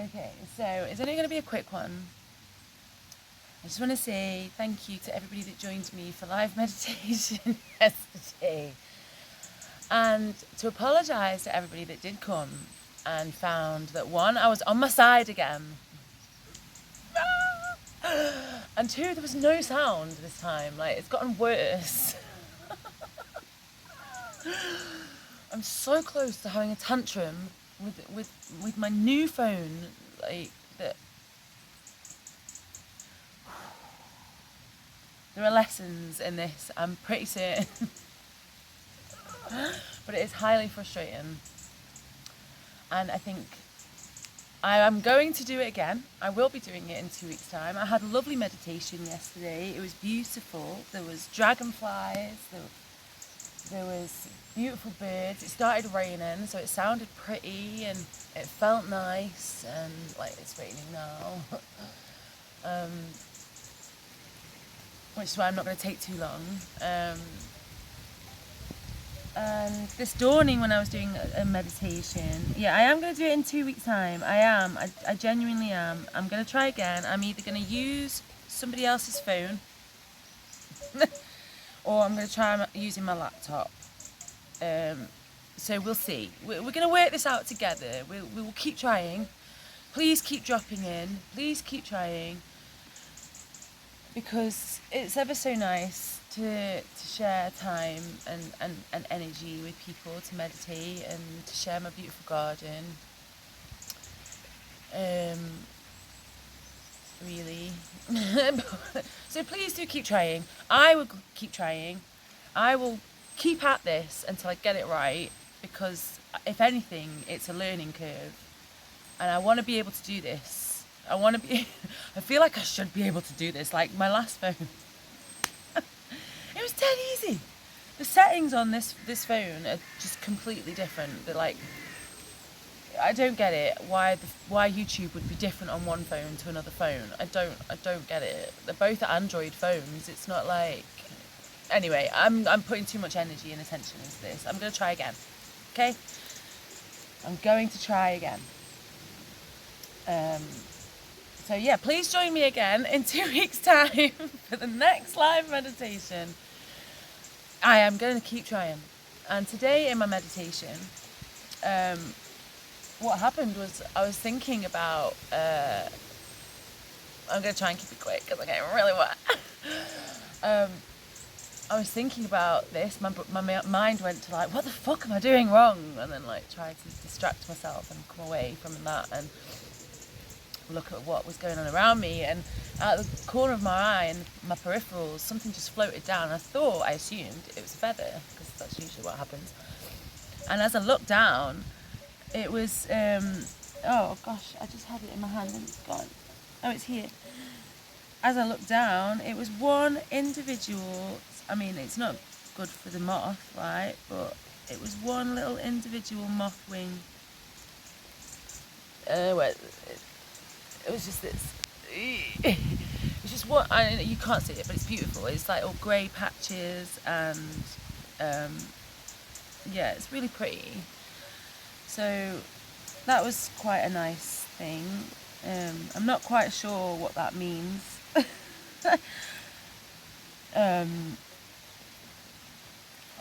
Okay, so it's only going to be a quick one. I just want to say thank you to everybody that joined me for live meditation yesterday. And to apologise to everybody that did come and found that, one, I was on my side again. And two, there was no sound this time. Like, it's gotten worse. I'm so close to having a tantrum with my new phone, like, that there are lessons in this, I'm pretty certain. But it is highly frustrating. And I think I am going to do it again. I will be doing it in 2 weeks' time. I had a lovely meditation yesterday. It was beautiful. There was dragonflies. There was beautiful birds. It started raining, so it sounded pretty and it felt nice. And like, it's raining now. Which is why I'm not going to take too long. And this dawning when I was doing a meditation, yeah, I am going to do it in 2 weeks' time. I genuinely am. I'm going to try again. I'm either going to use somebody else's phone or I'm going to try using my laptop. So we'll see. We're going to work this out together. We will keep trying. Please keep dropping in. Please keep trying. Because it's ever so nice to share time and energy with people, to meditate and to share my beautiful garden. Really. So please do keep trying. I will keep trying. I will keep at this until I get it right, because if anything, it's a learning curve. And I want to be able to do this. I feel like I should be able to do this. Like my last phone. It was dead easy. The settings on this phone are just completely different. They're like, I don't get it. Why YouTube would be different on one phone to another phone. I don't get it. They're both Android phones. It's not like. Anyway, I'm putting too much energy and attention into this. I'm going to try again. Okay? I'm going to try again. So yeah, please join me again in 2 weeks' time for the next live meditation. I am going to keep trying. And today in my meditation, what happened was I was thinking about, I'm going to try and keep it quick because I'm getting really wet. I was thinking about this, my mind went to like, what the fuck am I doing wrong? And then like try to distract myself and come away from that and look at what was going on around me. And out of the corner of my eye and my peripherals, something just floated down. I assumed it was a feather, because that's usually what happens. And as I looked down, it was, oh gosh, I just had it in my hand and it's gone. Oh, it's here. As I looked down, it was one individual, I mean, it's not good for the moth, right? But it was one little individual moth wing. It was just this. It's just what you can't see it, but it's beautiful. It's like all grey patches, and yeah, it's really pretty. So that was quite a nice thing. I'm not quite sure what that means.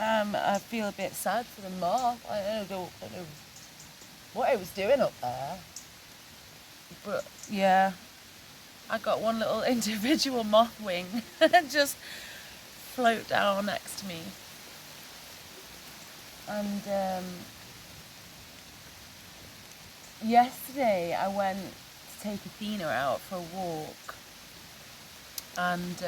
I feel a bit sad for the moth. I don't know what it was doing up there. But yeah, I got one little individual moth wing just float down next to me. And yesterday I went to take Athena out for a walk, and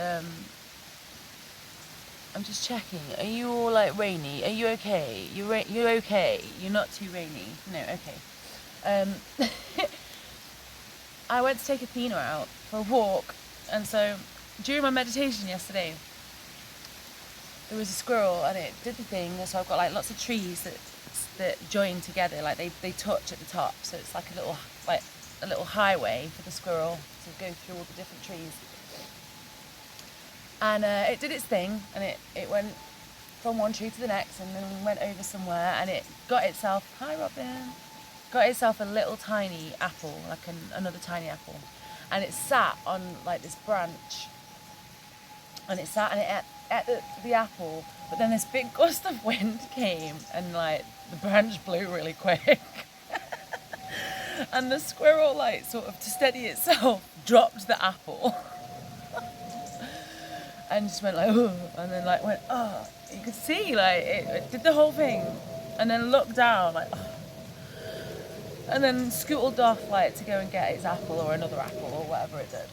I'm just checking. Are you all like rainy? Are you okay? You're okay? You're not too rainy? No, okay. I went to take Athena out for a walk, and so during my meditation yesterday, there was a squirrel and it did the thing. So I've got like lots of trees that join together, like they touch at the top. So it's like a little highway for the squirrel to go through all the different trees. And it did its thing, and it went from one tree to the next, and then went over somewhere, and it got itself. Hi, Robin. got itself a little tiny apple, like another tiny apple, and it sat on like this branch, and it sat and it ate the apple, but then this big gust of wind came and like the branch blew really quick. And the squirrel, like, sort of to steady itself, dropped the apple and just went like, oh, and then like went, oh, you could see like it did the whole thing, and then looked down like, oh, and then scootled off like to go and get its apple or another apple or whatever it did.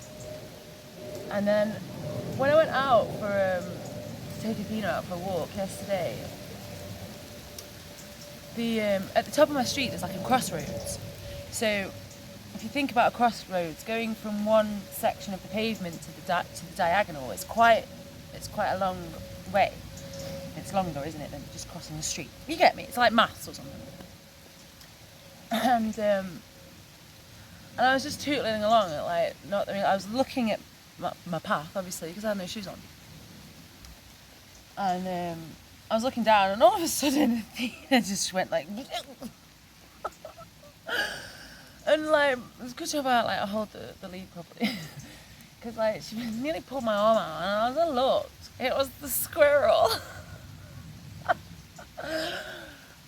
And then when I went out for to take Athena out for a walk yesterday, at the top of my street there's like a crossroads. So if you think about a crossroads, going from one section of the pavement to the diagonal, it's quite a long way. It's longer, isn't it, than just crossing the street? You get me? It's like maths or something. And I was just tootling along at like not. I mean, I was looking at my path, obviously, because I had no shoes on. And I was looking down, and all of a sudden, Athena just went like. And like, it was a good job I hold the lead properly, because like she nearly pulled my arm out, and as I looked, it was the squirrel,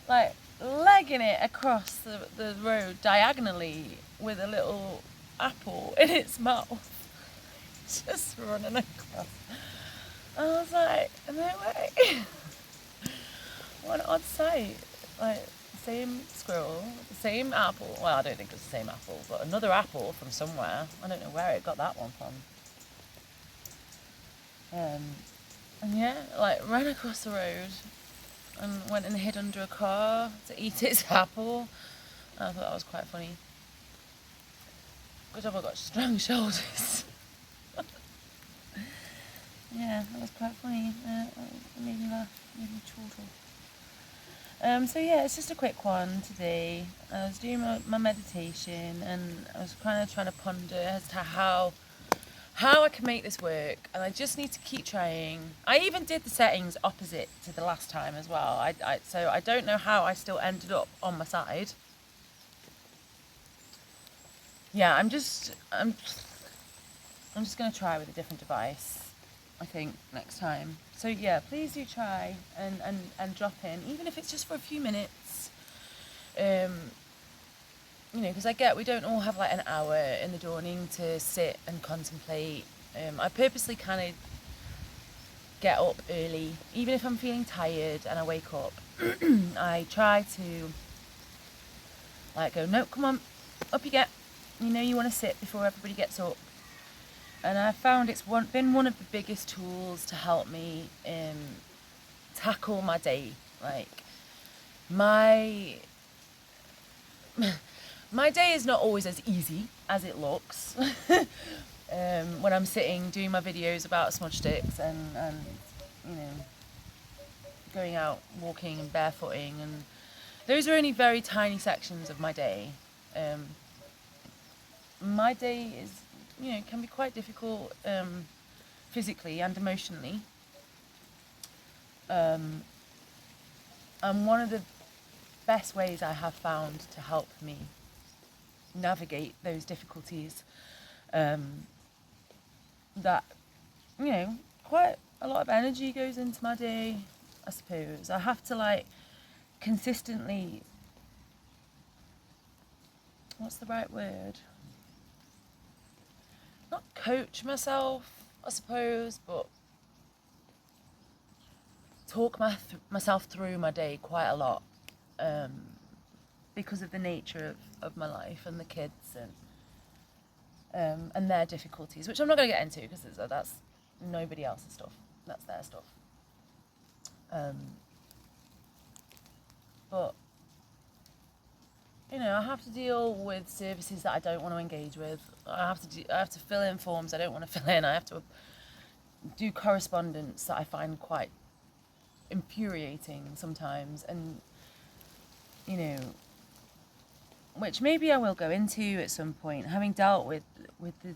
like legging it across the road diagonally with a little apple in its mouth, just running across. And I was like, no way. What an odd sight, like. Same squirrel, the same apple. Well, I don't think it's the same apple, but another apple from somewhere. I don't know where it got that one from. And yeah, like ran across the road and went and hid under a car to eat its apple. And I thought that was quite funny. Good job I got strong shoulders. Yeah, that was quite funny. It made me laugh, made me chortle. So yeah, it's just a quick one today. I was doing my meditation, and I was kind of trying to ponder as to how I can make this work, and I just need to keep trying. I even did the settings opposite to the last time as well. So I don't know how I still ended up on my side. Yeah, I'm just gonna try with a different device, I think, next time. So yeah, please do try and drop in, even if it's just for a few minutes. You know, because we don't all have like an hour in the dawning to sit and contemplate. I purposely kind of get up early, even if I'm feeling tired and I wake up. I try to like go, no, come on, up you get. You know you want to sit before everybody gets up. And I found it's been one of the biggest tools to help me tackle my day. Like, my day is not always as easy as it looks. When I'm sitting doing my videos about smudge sticks and you know, going out walking and barefooting, and those are only very tiny sections of my day. My day is, you know, can be quite difficult physically and emotionally. And one of the best ways I have found to help me navigate those difficulties, that, you know, quite a lot of energy goes into my day, I suppose. I have to like consistently, what's the right word? Not coach myself, I suppose, but talk myself through my day quite a lot, because of the nature of my life and the kids and their difficulties, which I'm not going to get into because that's nobody else's stuff. That's their stuff. But you know, I have to deal with services that I don't want to engage with. I have to fill in forms I don't want to fill in. I have to do correspondence that I find quite infuriating sometimes, and you know, which maybe I will go into at some point, having dealt with the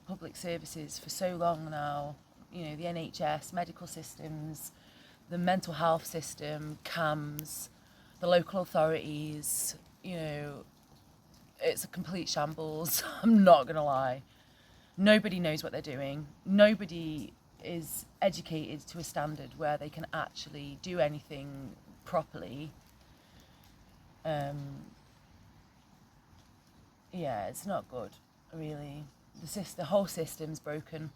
public services for so long now. You know, the NHS, medical systems, the mental health system, CAMS, the local authorities, you know, it's a complete shambles. I'm not gonna lie. Nobody knows what they're doing. Nobody is educated to a standard where they can actually do anything properly. Yeah, it's not good, really. The whole system's broken.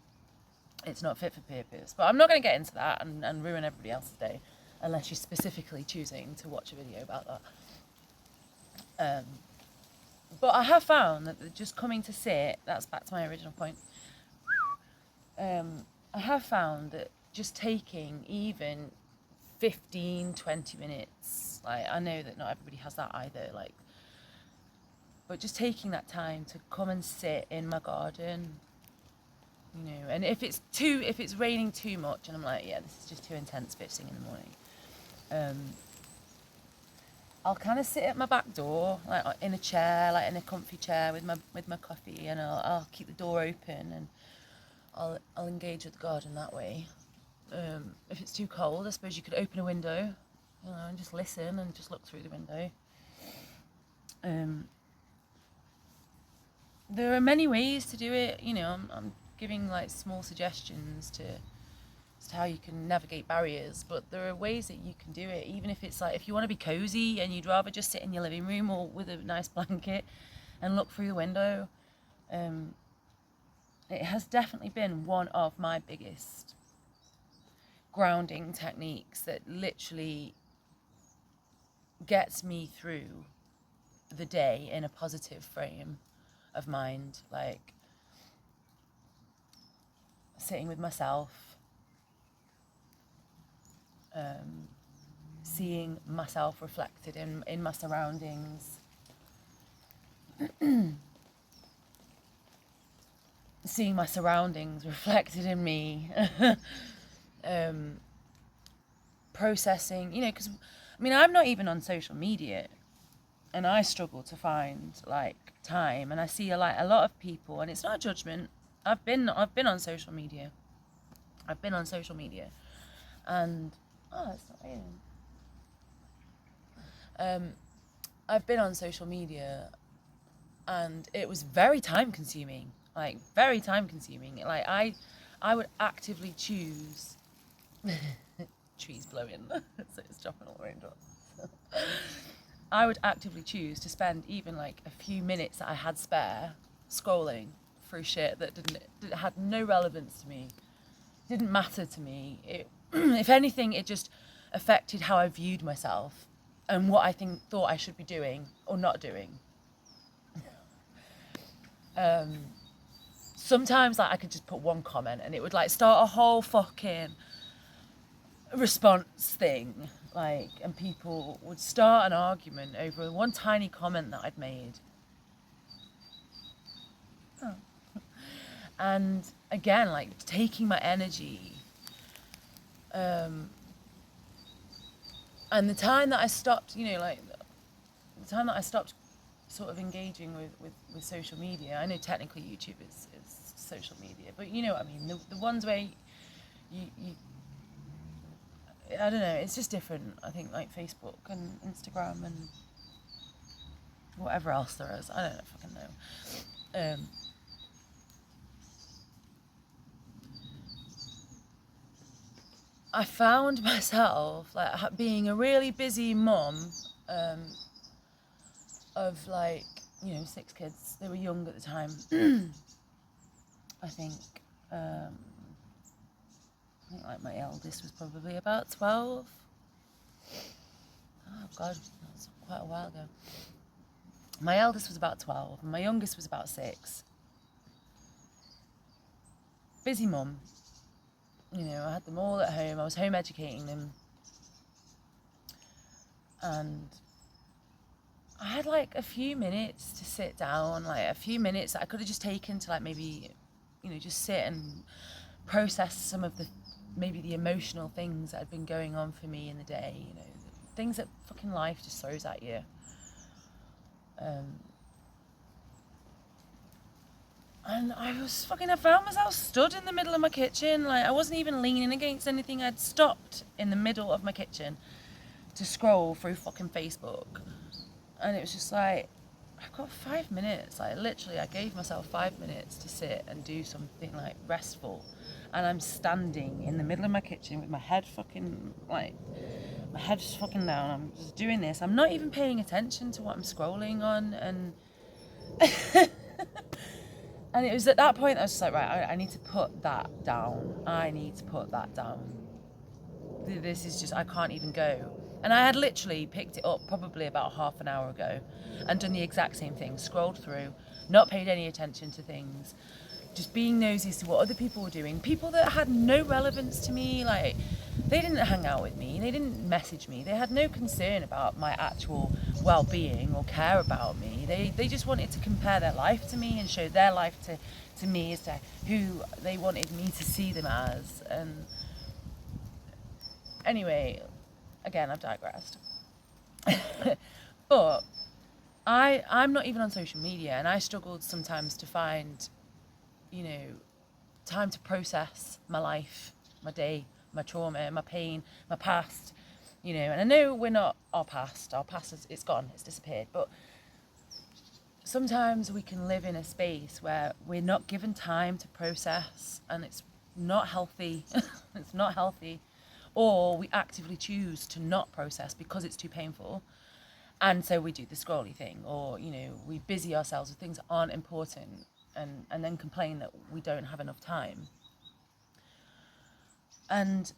It's not fit for purpose. But I'm not going to get into that and ruin everybody else's day, unless you're specifically choosing to watch a video about that. But I have found that just coming to sit, that's back to my original point. I have found that just taking even 15, 20 minutes, like, I know that not everybody has that either, like, but just taking that time to come and sit in my garden, you know, and if it's raining too much and I'm like, yeah, this is just too intense first thing in the morning, I'll kind of sit at my back door, like in a chair, like in a comfy chair with my coffee, and I'll keep the door open and I'll engage with the garden that way. If it's too cold, I suppose you could open a window, you know, and just listen and just look through the window. There are many ways to do it, you know. I'm giving like small suggestions to how you can navigate barriers, but there are ways that you can do it, even if it's like, if you want to be cozy and you'd rather just sit in your living room or with a nice blanket and look through the window. It has definitely been one of my biggest grounding techniques that literally gets me through the day in a positive frame of mind, like sitting with myself, seeing myself reflected in my surroundings, seeing my surroundings reflected in me, processing, you know, because I mean, I'm not even on social media, and I struggle to find like time, and I see a lot of people, and it's not a judgment. I've been on social media, and it's not raining. I've been on social media, and it was very time consuming. Like I would actively choose. Trees blowing, so it's dropping all the raindrops. I would actively choose to spend even like a few minutes that I had spare scrolling through shit that had no relevance to me, didn't matter to me. It, if anything, it just affected how I viewed myself and what I thought I should be doing or not doing. Sometimes like I could just put one comment and it would like start a whole fucking response thing, like, and people would start an argument over one tiny comment that I'd made. And again, like taking my energy, and the time that I stopped, you know, like the time that I stopped sort of engaging with social media. I know technically YouTube is social media, but you know what I mean, the ones where you I don't know, it's just different. I think like Facebook and Instagram and whatever else there is. I don't fucking know. I found myself like being a really busy mum, of like, you know, 6 kids. They were young at the time. I think like my eldest was probably about 12. Oh God, that's quite a while ago. My eldest was about 12 and my youngest was about 6. Busy mum. You know, I had them all at home. I was home educating them. And I had like a few minutes to sit down, like a few minutes that I could have just taken to like maybe, you know, just sit and process some of the emotional things that had been going on for me in the day, you know, things that fucking life just throws at you. And I found myself stood in the middle of my kitchen, like I wasn't even leaning against anything. I'd stopped in the middle of my kitchen to scroll through fucking Facebook. And it was just like, I've got 5 minutes. Like, literally, I gave myself 5 minutes to sit and do something like restful. And I'm standing in the middle of my kitchen with my head fucking like, my head's fucking down. I'm just doing this. I'm not even paying attention to what I'm scrolling on. And and it was at that point I was just like, right, I need to put that down. I need to put that down. This is just, I can't even go. And I had literally picked it up probably about half an hour ago and done the exact same thing, scrolled through, not paid any attention to things, just being nosy as to what other people were doing. People that had no relevance to me, like, they didn't hang out with me, they didn't message me, they had no concern about my actual well-being or care about me. They just wanted to compare their life to me and show their life to me as to who they wanted me to see them as. And anyway, again, I've digressed. But I'm not even on social media, and I struggled sometimes to find, time to process my life, my day, my trauma, my pain, my past, and I know we're not our past it's gone, it's disappeared, but sometimes we can live in a space where we're not given time to process, and it's not healthy. It's not healthy. Or we actively choose to not process because it's too painful. And so we do the scrolly thing, or, we busy ourselves with things that aren't important and then complain that we don't have enough time. And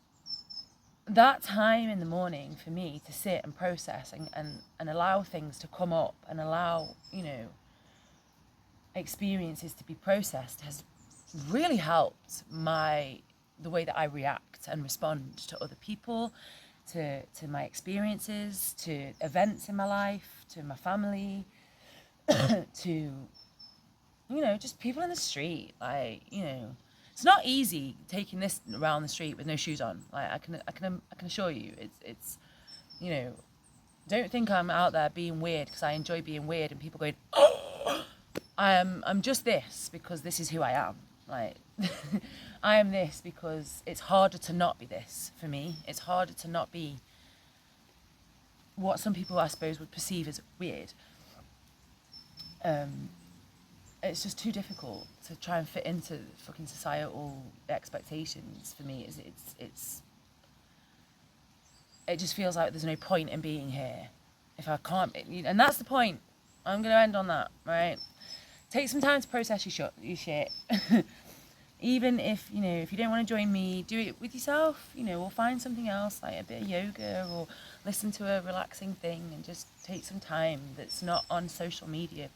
that time in the morning for me to sit and process and allow things to come up and allow, experiences to be processed has really helped the way that I react and respond to other people, to my experiences, to events in my life, to my family, to, just people in the street. Like, it's not easy taking this around the street with no shoes on. Like, I can assure you, it's, don't think I'm out there being weird because I enjoy being weird and people going, oh, I'm just this because this is who I am. Like, I am this because it's harder to not be this for me. It's harder to not be what some people, I suppose, would perceive as weird. It's just too difficult to try and fit into fucking societal expectations for me. It just feels like there's no point in being here if I can't be, and that's the point. I'm going to end on that, right? Take some time to process your shit. Even if, if you don't want to join me, do it with yourself, or find something else, like a bit of yoga, or listen to a relaxing thing, and just take some time that's not on social media,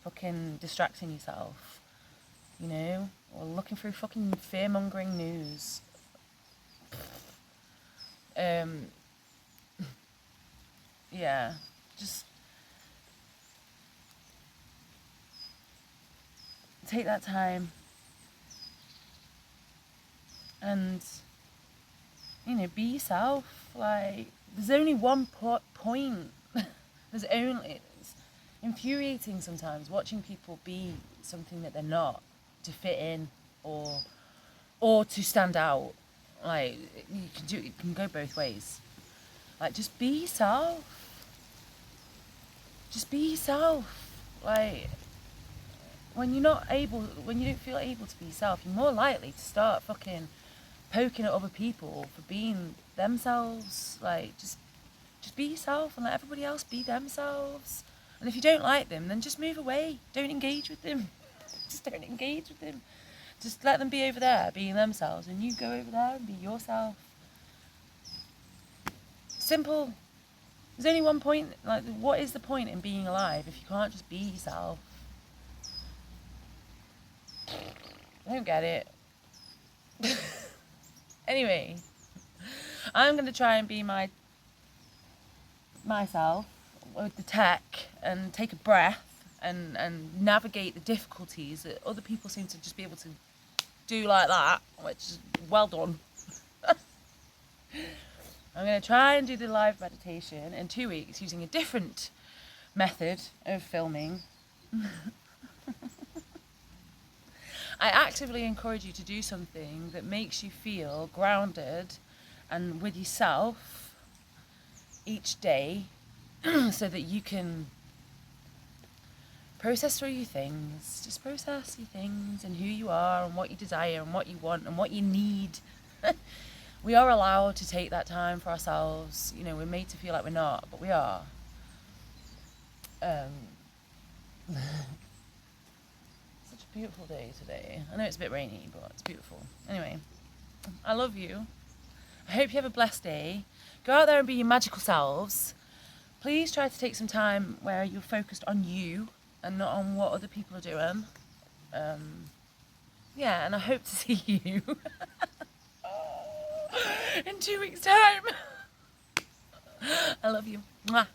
fucking distracting yourself, or looking through fucking fear-mongering news. Yeah, just take that time and, be yourself. Like, there's only one point. It's infuriating sometimes watching people be something that they're not, to fit in or to stand out. Like, it can go both ways. Like, just be yourself. Just be yourself. Like, when you don't feel able to be yourself, you're more likely to start fucking poking at other people for being themselves. Like, just be yourself and let everybody else be themselves. And if you don't like them, then just move away. Don't engage with them. Just don't engage with them. Just let them be over there being themselves, and you go over there and be yourself. Simple. There's only one point. Like, what is the point in being alive if you can't just be yourself? I don't get it. Anyway, I'm going to try and be myself with the tech and take a breath and navigate the difficulties that other people seem to just be able to do like that, which is well done. I'm going to try and do the live meditation in 2 weeks using a different method of filming. I actively encourage you to do something that makes you feel grounded and with yourself each day so that you can process through your things. Just process your things and who you are and what you desire and what you want and what you need. We are allowed to take that time for ourselves. You know, we're made to feel like we're not, but we are. Such a beautiful day today. I know it's a bit rainy, but it's beautiful. Anyway, I love you. I hope you have a blessed day. Go out there and be your magical selves. Please try to take some time where you're focused on you and not on what other people are doing. Yeah, and I hope to see you in 2 weeks' time. I love you. Mwah.